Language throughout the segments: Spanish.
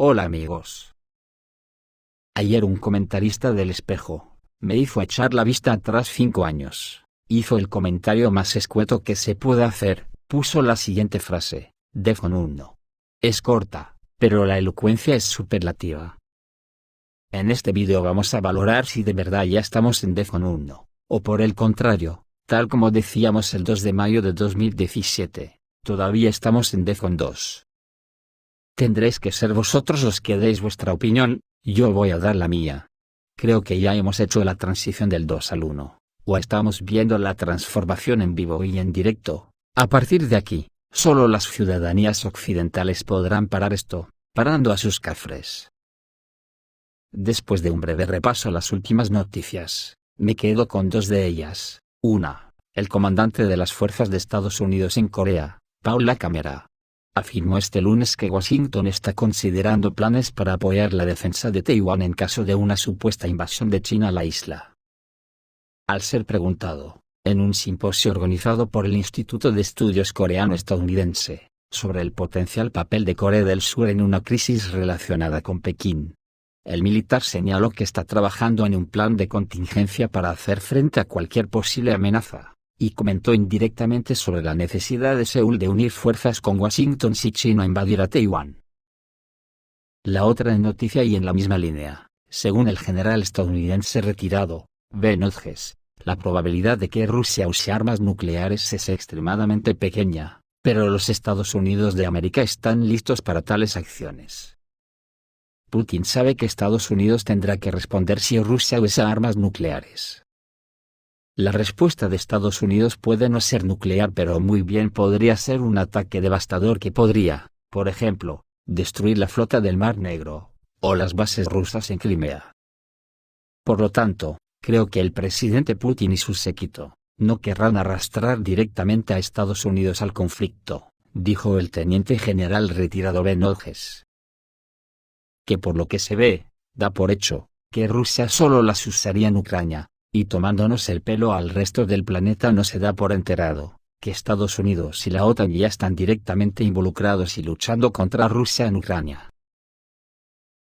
Hola amigos. Ayer un comentarista del Espejo me hizo echar la vista atrás 5 años. Hizo el comentario más escueto que se puede hacer, puso la siguiente frase: Defcon 1. Es corta, pero la elocuencia es superlativa. En este vídeo vamos a valorar si de verdad ya estamos en Defcon 1, o por el contrario, tal como decíamos el 2 de mayo de 2017, todavía estamos en Defcon 2. Tendréis que ser vosotros los que deis vuestra opinión, yo voy a dar la mía. Creo que ya hemos hecho la transición del 2 al 1, o estamos viendo la transformación en vivo y en directo. A partir de aquí, solo las ciudadanías occidentales podrán parar esto, parando a sus cafres. Después de un breve repaso a las últimas noticias, me quedo con 2 de ellas. Una, el comandante de las fuerzas de Estados Unidos en Corea, Paul Camera, afirmó este lunes que Washington está considerando planes para apoyar la defensa de Taiwán en caso de una supuesta invasión de China a la isla. Al ser preguntado, en un simposio organizado por el Instituto de Estudios Coreano-Estadounidense, sobre el potencial papel de Corea del Sur en una crisis relacionada con Pekín, el militar señaló que está trabajando en un plan de contingencia para hacer frente a cualquier posible amenaza, y comentó indirectamente sobre la necesidad de Seúl de unir fuerzas con Washington si China invadiera Taiwán. La otra noticia y en la misma línea, según el general estadounidense retirado, Ben Hodges, la probabilidad de que Rusia use armas nucleares es extremadamente pequeña, pero los Estados Unidos de América están listos para tales acciones. Putin sabe que Estados Unidos tendrá que responder si Rusia usa armas nucleares. La respuesta de Estados Unidos puede no ser nuclear, pero muy bien podría ser un ataque devastador que podría, por ejemplo, destruir la flota del Mar Negro, o las bases rusas en Crimea. Por lo tanto, creo que el presidente Putin y su séquito no querrán arrastrar directamente a Estados Unidos al conflicto, dijo el teniente general retirado Ben Hodges. Que por lo que se ve, da por hecho, que Rusia solo las usaría en Ucrania, y tomándonos el pelo al resto del planeta no se da por enterado, que Estados Unidos y la OTAN ya están directamente involucrados y luchando contra Rusia en Ucrania.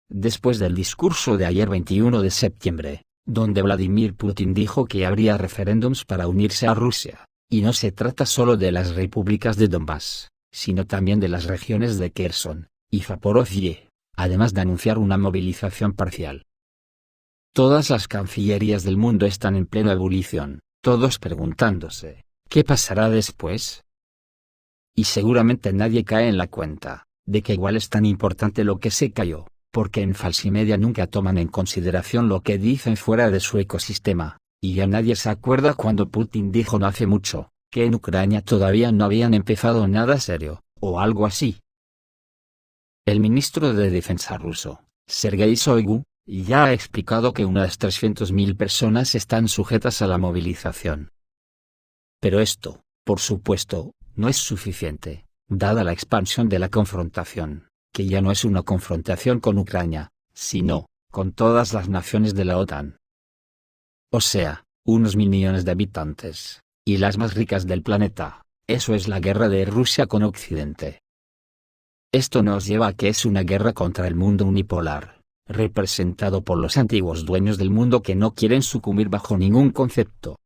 Después del discurso de ayer 21 de septiembre, donde Vladimir Putin dijo que habría referéndums para unirse a Rusia, y no se trata solo de las repúblicas de Donbass, sino también de las regiones de Kherson y Zaporozhye, además de anunciar una movilización parcial. Todas las cancillerías del mundo están en plena ebullición, todos preguntándose, ¿qué pasará después? Y seguramente nadie cae en la cuenta, de que igual es tan importante lo que se cayó, porque en Falsimedia nunca toman en consideración lo que dicen fuera de su ecosistema, y ya nadie se acuerda cuando Putin dijo no hace mucho, que en Ucrania todavía no habían empezado nada serio, o algo así. El ministro de Defensa ruso, Sergei Shoigu, ya ha explicado que unas 300.000 personas están sujetas a la movilización. Pero esto, por supuesto, no es suficiente, dada la expansión de la confrontación, que ya no es una confrontación con Ucrania, sino, con todas las naciones de la OTAN. O sea, unos 1.000 millones de habitantes, y las más ricas del planeta, eso es la guerra de Rusia con Occidente. Esto nos lleva a que es una guerra contra el mundo unipolar, representado por los antiguos dueños del mundo que no quieren sucumbir bajo ningún concepto.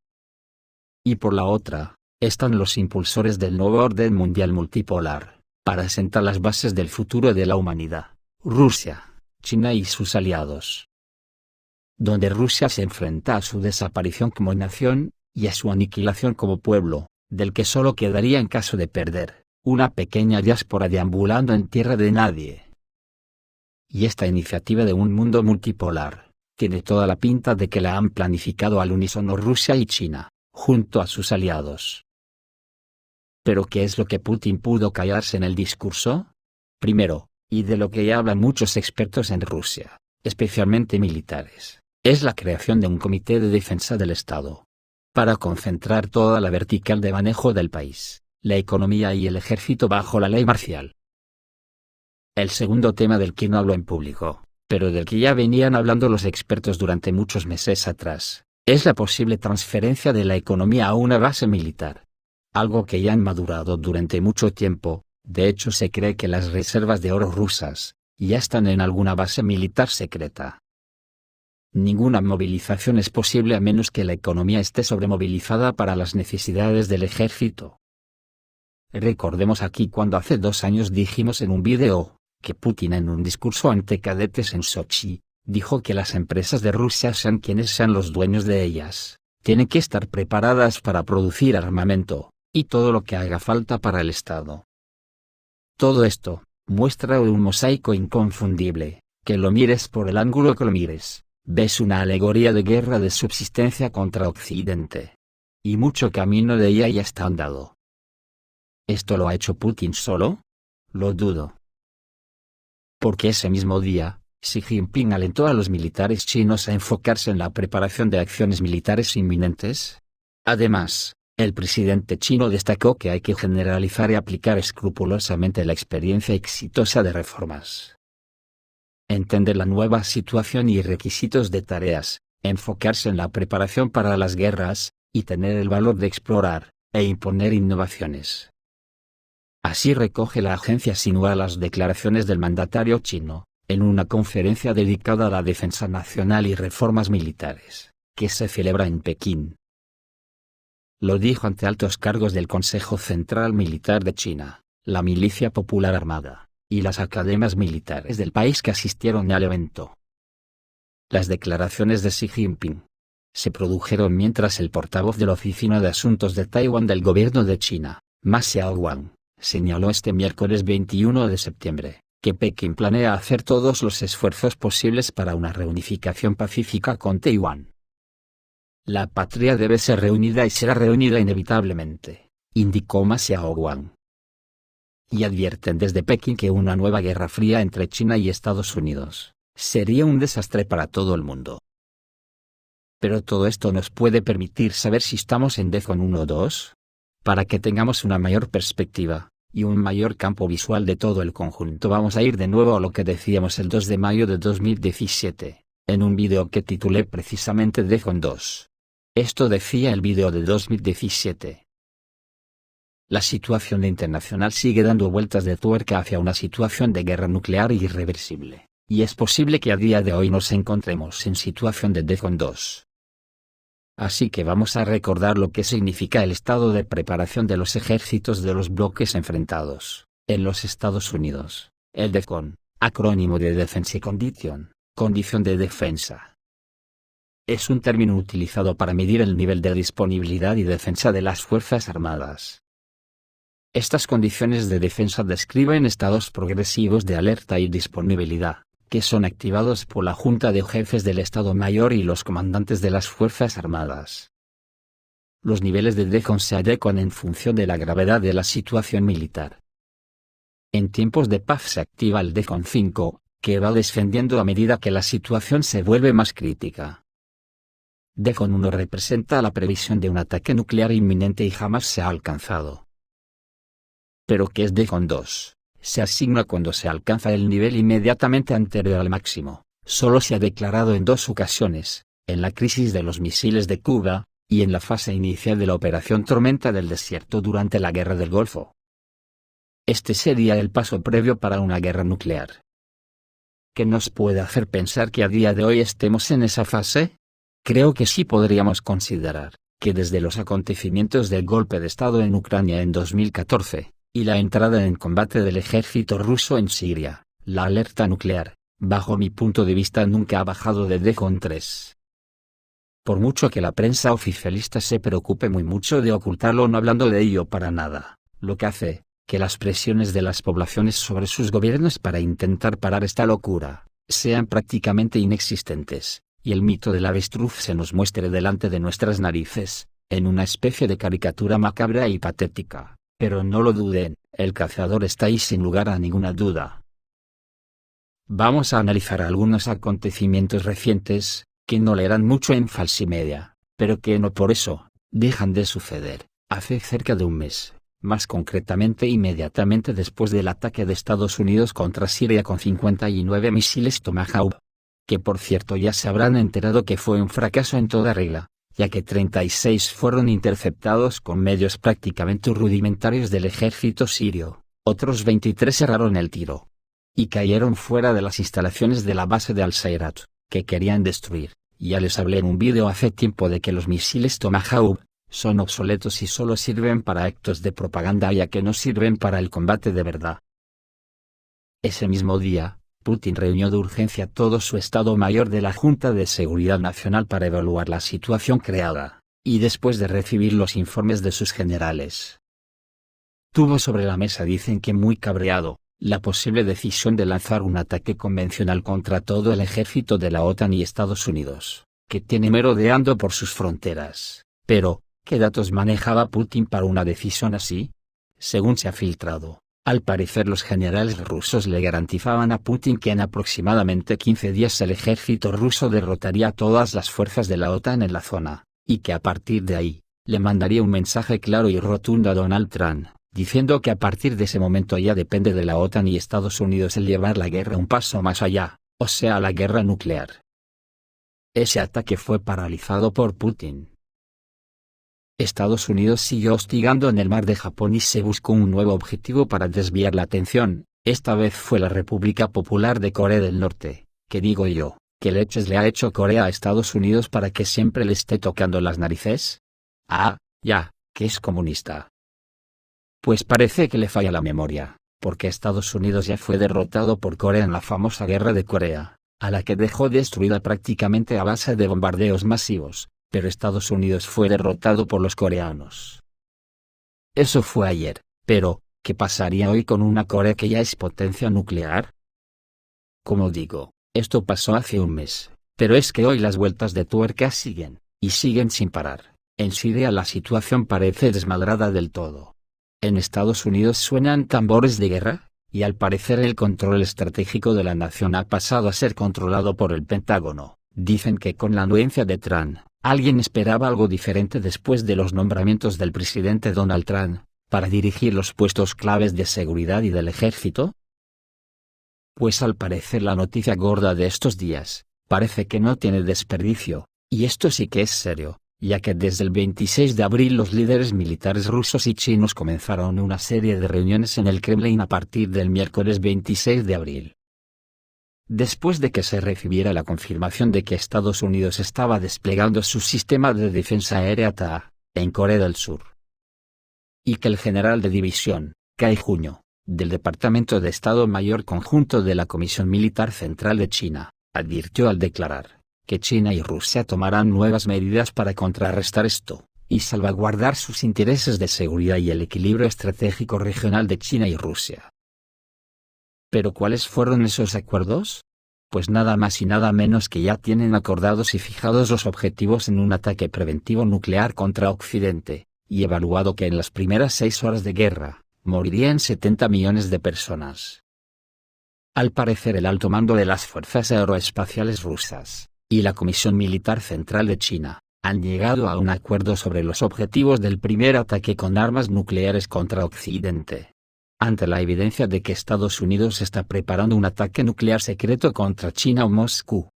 Y por la otra, están los impulsores del nuevo orden mundial multipolar, para sentar las bases del futuro de la humanidad, Rusia, China y sus aliados. Donde Rusia se enfrenta a su desaparición como nación, y a su aniquilación como pueblo, del que solo quedaría en caso de perder, una pequeña diáspora deambulando en tierra de nadie. Y esta iniciativa de un mundo multipolar, tiene toda la pinta de que la han planificado al unísono Rusia y China, junto a sus aliados. ¿Pero qué es lo que Putin pudo callarse en el discurso? Primero, y de lo que ya hablan muchos expertos en Rusia, especialmente militares, es la creación de un comité de defensa del Estado, para concentrar toda la vertical de manejo del país, la economía y el ejército bajo la ley marcial. El segundo tema del que no hablo en público, pero del que ya venían hablando los expertos durante muchos meses atrás, es la posible transferencia de la economía a una base militar. Algo que ya han madurado durante mucho tiempo. De hecho se cree que las reservas de oro rusas, ya están en alguna base militar secreta. Ninguna movilización es posible a menos que la economía esté sobremovilizada para las necesidades del ejército. Recordemos aquí cuando hace 2 años dijimos en un video, que Putin en un discurso ante cadetes en Sochi, dijo que las empresas de Rusia sean quienes sean los dueños de ellas, tienen que estar preparadas para producir armamento, y todo lo que haga falta para el Estado. Todo esto, muestra un mosaico inconfundible, que lo mires por el ángulo que lo mires, ves una alegoría de guerra de subsistencia contra Occidente. Y mucho camino de ella ya está andado. ¿Esto lo ha hecho Putin solo? Lo dudo. Porque ese mismo día, Xi Jinping alentó a los militares chinos a enfocarse en la preparación de acciones militares inminentes. Además, el presidente chino destacó que hay que generalizar y aplicar escrupulosamente la experiencia exitosa de reformas. Entender la nueva situación y requisitos de tareas, enfocarse en la preparación para las guerras, y tener el valor de explorar, e imponer innovaciones. Así recoge la agencia Xinhua las declaraciones del mandatario chino, en una conferencia dedicada a la defensa nacional y reformas militares, que se celebra en Pekín. Lo dijo ante altos cargos del Consejo Central Militar de China, la Milicia Popular Armada, y las academias militares del país que asistieron al evento. Las declaraciones de Xi Jinping se produjeron mientras el portavoz de la Oficina de Asuntos de Taiwán del Gobierno de China, Ma Xiaowang, señaló este miércoles 21 de septiembre, que Pekín planea hacer todos los esfuerzos posibles para una reunificación pacífica con Taiwán. La patria debe ser reunida y será reunida inevitablemente, indicó Ma Xiaowang. Y advierten desde Pekín que una nueva guerra fría entre China y Estados Unidos sería un desastre para todo el mundo. Pero todo esto nos puede permitir saber si estamos en DEFCON 1 o 2, para que tengamos una mayor perspectiva y un mayor campo visual de todo el conjunto. Vamos a ir de nuevo a lo que decíamos el 2 de mayo de 2017, en un vídeo que titulé precisamente DEFCON 2. Esto decía el vídeo de 2017. La situación internacional sigue dando vueltas de tuerca hacia una situación de guerra nuclear irreversible, y es posible que a día de hoy nos encontremos en situación de DEFCON 2. Así que vamos a recordar lo que significa el estado de preparación de los ejércitos de los bloques enfrentados, en los Estados Unidos, el DEFCON, acrónimo de Defense Condition, condición de defensa. Es un término utilizado para medir el nivel de disponibilidad y defensa de las Fuerzas Armadas. Estas condiciones de defensa describen estados progresivos de alerta y disponibilidad, que son activados por la Junta de Jefes del Estado Mayor y los comandantes de las Fuerzas Armadas. Los niveles de DEFCON se adecuan en función de la gravedad de la situación militar. En tiempos de paz se activa el DEFCON 5, que va descendiendo a medida que la situación se vuelve más crítica. DEFCON 1 representa la previsión de un ataque nuclear inminente y jamás se ha alcanzado. Pero ¿qué es DEFCON 2? Se asigna cuando se alcanza el nivel inmediatamente anterior al máximo. Solo se ha declarado en 2 ocasiones, en la crisis de los misiles de Cuba, y en la fase inicial de la Operación Tormenta del Desierto durante la Guerra del Golfo. Este sería el paso previo para una guerra nuclear. ¿Qué nos puede hacer pensar que a día de hoy estemos en esa fase? Creo que sí podríamos considerar que desde los acontecimientos del golpe de Estado en Ucrania en 2014, y la entrada en combate del ejército ruso en Siria, la alerta nuclear, bajo mi punto de vista nunca ha bajado de DEFCON 3. Por mucho que la prensa oficialista se preocupe muy mucho de ocultarlo no hablando de ello para nada, lo que hace que las presiones de las poblaciones sobre sus gobiernos para intentar parar esta locura sean prácticamente inexistentes, y el mito del avestruz se nos muestre delante de nuestras narices, en una especie de caricatura macabra y patética. Pero no lo duden, el cazador está ahí sin lugar a ninguna duda. Vamos a analizar algunos acontecimientos recientes, que no leerán mucho en Falsimedia, pero que no por eso dejan de suceder. Hace cerca de un mes, más concretamente inmediatamente después del ataque de Estados Unidos contra Siria con 59 misiles Tomahawk, que por cierto ya se habrán enterado que fue un fracaso en toda regla, ya que 36 fueron interceptados con medios prácticamente rudimentarios del ejército sirio, otros 23 erraron el tiro. y cayeron fuera de las instalaciones de la base de Al-Sayrat, que querían destruir. Ya les hablé en un vídeo hace tiempo de que los misiles Tomahawk son obsoletos y solo sirven para actos de propaganda, ya que no sirven para el combate de verdad. Ese mismo día, Putin reunió de urgencia todo su Estado Mayor de la Junta de Seguridad Nacional para evaluar la situación creada, y después de recibir los informes de sus generales, tuvo sobre la mesa, dicen que muy cabreado, la posible decisión de lanzar un ataque convencional contra todo el ejército de la OTAN y Estados Unidos, que tiene merodeando por sus fronteras. Pero, ¿qué datos manejaba Putin para una decisión así? Según se ha filtrado, al parecer los generales rusos le garantizaban a Putin que en aproximadamente 15 días el ejército ruso derrotaría a todas las fuerzas de la OTAN en la zona, y que a partir de ahí, le mandaría un mensaje claro y rotundo a Donald Trump, diciendo que a partir de ese momento ya depende de la OTAN y Estados Unidos el llevar la guerra un paso más allá, o sea, la guerra nuclear. Ese ataque fue paralizado por Putin. Estados Unidos siguió hostigando en el mar de Japón y se buscó un nuevo objetivo para desviar la atención. Esta vez fue la República Popular de Corea del Norte. ¿Qué digo yo? ¿Qué leches le ha hecho Corea a Estados Unidos para que siempre le esté tocando las narices? Ah, ya, que es comunista. Pues parece que le falla la memoria, porque Estados Unidos ya fue derrotado por Corea en la famosa Guerra de Corea, a la que dejó destruida prácticamente a base de bombardeos masivos, pero Estados Unidos fue derrotado por los coreanos. Eso fue ayer, pero, ¿qué pasaría hoy con una Corea que ya es potencia nuclear? Como digo, esto pasó hace un mes, pero es que hoy las vueltas de tuerca siguen, y siguen sin parar. En Siria la situación parece desmadrada del todo. En Estados Unidos suenan tambores de guerra, y al parecer el control estratégico de la nación ha pasado a ser controlado por el Pentágono. Dicen que con la anuencia de Trump, alguien esperaba algo diferente después de los nombramientos del presidente Donald Trump, para dirigir los puestos claves de seguridad y del ejército. Pues al parecer la noticia gorda de estos días, parece que no tiene desperdicio, y esto sí que es serio, ya que desde el 26 de abril los líderes militares rusos y chinos comenzaron una serie de reuniones en el Kremlin a partir del miércoles 26 de abril. Después de que se recibiera la confirmación de que Estados Unidos estaba desplegando su sistema de defensa aérea THAAD, en Corea del Sur, y que el general de división, Cai Junyo, del Departamento de Estado Mayor Conjunto de la Comisión Militar Central de China, advirtió al declarar que China y Rusia tomarán nuevas medidas para contrarrestar esto, y salvaguardar sus intereses de seguridad y el equilibrio estratégico regional de China y Rusia. ¿Pero cuáles fueron esos acuerdos? Pues nada más y nada menos que ya tienen acordados y fijados los objetivos en un ataque preventivo nuclear contra Occidente, y evaluado que en las primeras 6 horas de guerra, morirían 70 millones de personas. Al parecer el alto mando de las fuerzas aeroespaciales rusas, y la Comisión Militar Central de China, han llegado a un acuerdo sobre los objetivos del primer ataque con armas nucleares contra Occidente. Ante la evidencia de que Estados Unidos está preparando un ataque nuclear secreto contra China o Moscú,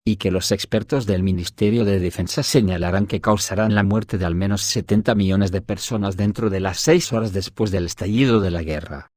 y que los expertos del Ministerio de Defensa señalarán que causarán la muerte de al menos 70 millones de personas dentro de las 6 horas después del estallido de la guerra.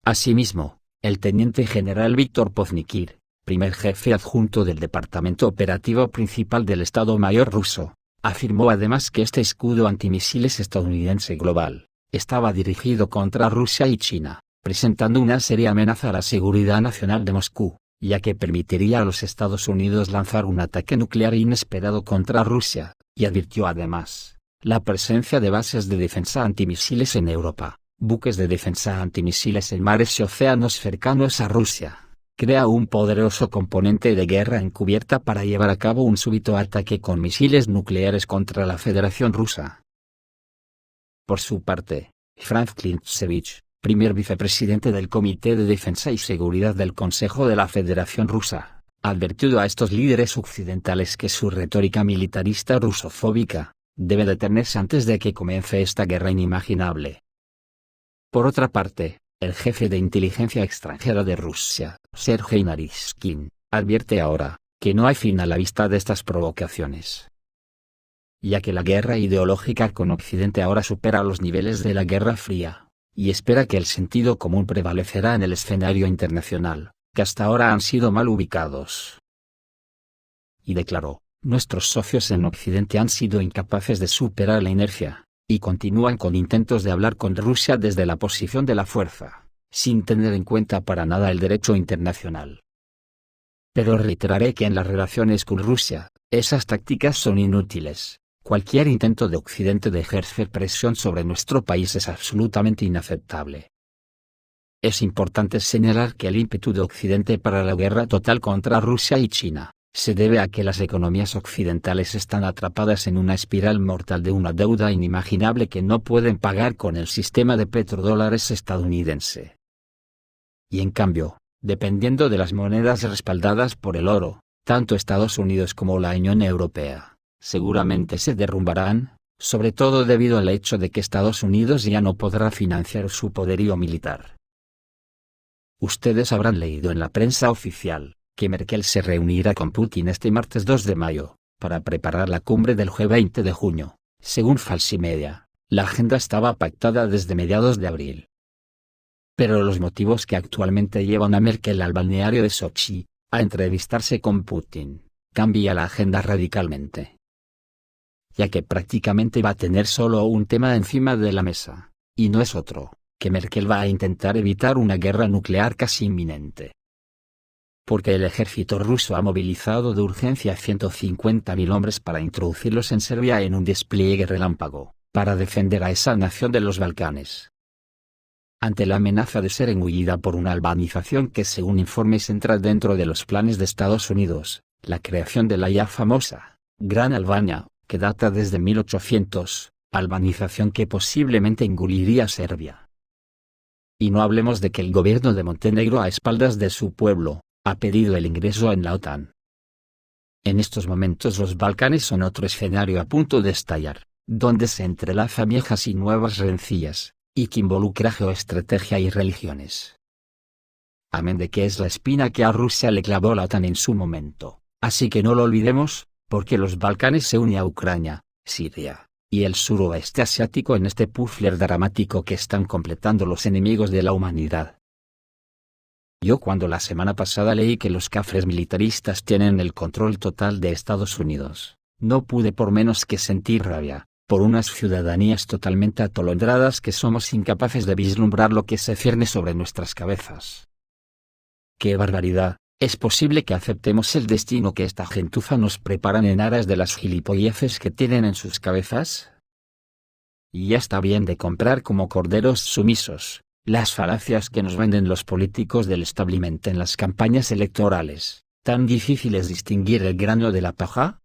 Asimismo, el teniente general Víctor Poznikir, primer jefe adjunto del Departamento Operativo Principal del Estado Mayor ruso, afirmó además que este escudo antimisiles estadounidense global estaba dirigido contra Rusia y China, presentando una seria amenaza a la seguridad nacional de Moscú, ya que permitiría a los Estados Unidos lanzar un ataque nuclear inesperado contra Rusia, y advirtió además la presencia de bases de defensa antimisiles en Europa, buques de defensa antimisiles en mares y océanos cercanos a Rusia, crea un poderoso componente de guerra encubierta para llevar a cabo un súbito ataque con misiles nucleares contra la Federación Rusa. Por su parte, Franz Klintchevich, primer vicepresidente del Comité de Defensa y Seguridad del Consejo de la Federación Rusa, advirtió a estos líderes occidentales que su retórica militarista rusofóbica debe detenerse antes de que comience esta guerra inimaginable. Por otra parte, el jefe de inteligencia extranjera de Rusia, Sergei Naryshkin, advierte ahora que no hay fin a la vista de estas provocaciones, ya que la guerra ideológica con Occidente ahora supera los niveles de la Guerra Fría, y espera que el sentido común prevalecerá en el escenario internacional, que hasta ahora han sido mal ubicados. Y declaró: nuestros socios en Occidente han sido incapaces de superar la inercia, y continúan con intentos de hablar con Rusia desde la posición de la fuerza, sin tener en cuenta para nada el derecho internacional. Pero reiteraré que en las relaciones con Rusia, esas tácticas son inútiles. Cualquier intento de Occidente de ejercer presión sobre nuestro país es absolutamente inaceptable. Es importante señalar que el ímpetu de Occidente para la guerra total contra Rusia y China se debe a que las economías occidentales están atrapadas en una espiral mortal de una deuda inimaginable que no pueden pagar con el sistema de petrodólares estadounidense. Y en cambio, dependiendo de las monedas respaldadas por el oro, tanto Estados Unidos como la Unión Europea seguramente se derrumbarán, sobre todo debido al hecho de que Estados Unidos ya no podrá financiar su poderío militar. Ustedes habrán leído en la prensa oficial que Merkel se reunirá con Putin este martes 2 de mayo, para preparar la cumbre del G20 de junio. Según Falsimedia, la agenda estaba pactada desde mediados de abril. Pero los motivos que actualmente llevan a Merkel al balneario de Sochi, a entrevistarse con Putin, cambia la agenda radicalmente. Ya que prácticamente va a tener solo un tema encima de la mesa, y no es otro, que Merkel va a intentar evitar una guerra nuclear casi inminente. Porque el ejército ruso ha movilizado de urgencia a 150.000 hombres para introducirlos en Serbia en un despliegue relámpago, para defender a esa nación de los Balcanes. Ante la amenaza de ser engullida por una albanización que según informes entra dentro de los planes de Estados Unidos, la creación de la ya famosa Gran Albania, que data desde 1800, albanización que posiblemente engulliría a Serbia. Y no hablemos de que el gobierno de Montenegro a espaldas de su pueblo, ha pedido el ingreso en la OTAN. En estos momentos los Balcanes son otro escenario a punto de estallar, donde se entrelazan viejas y nuevas rencillas, y que involucra geoestrategia y religiones. Amén de que es la espina que a Rusia le clavó la OTAN en su momento, así que no lo olvidemos, porque los Balcanes se unen a Ucrania, Siria, y el suroeste asiático en este puzzle dramático que están completando los enemigos de la humanidad. Yo cuando la semana pasada leí que los cafres militaristas tienen el control total de Estados Unidos, no pude por menos que sentir rabia, por unas ciudadanías totalmente atolondradas que somos incapaces de vislumbrar lo que se cierne sobre nuestras cabezas. ¡Qué barbaridad! ¿Es posible que aceptemos el destino que esta gentuza nos preparan en aras de las gilipolleces que tienen en sus cabezas? Y ya está bien de comprar como corderos sumisos las falacias que nos venden los políticos del establishment en las campañas electorales. ¿Tan difícil es distinguir el grano de la paja?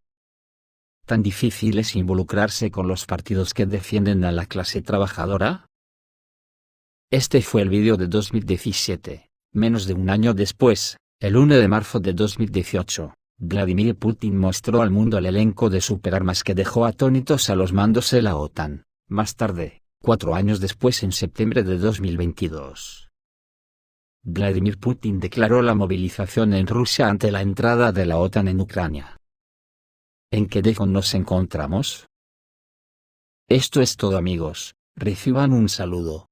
¿Tan difícil es involucrarse con los partidos que defienden a la clase trabajadora? Este fue el vídeo de 2017, menos de un año después, el 1 de marzo de 2018, Vladimir Putin mostró al mundo el elenco de superarmas que dejó atónitos a los mandos de la OTAN. Más tarde, 4 años después en septiembre de 2022. Vladimir Putin declaró la movilización en Rusia ante la entrada de la OTAN en Ucrania. ¿En qué dejo nos encontramos? Esto es todo amigos, reciban un saludo.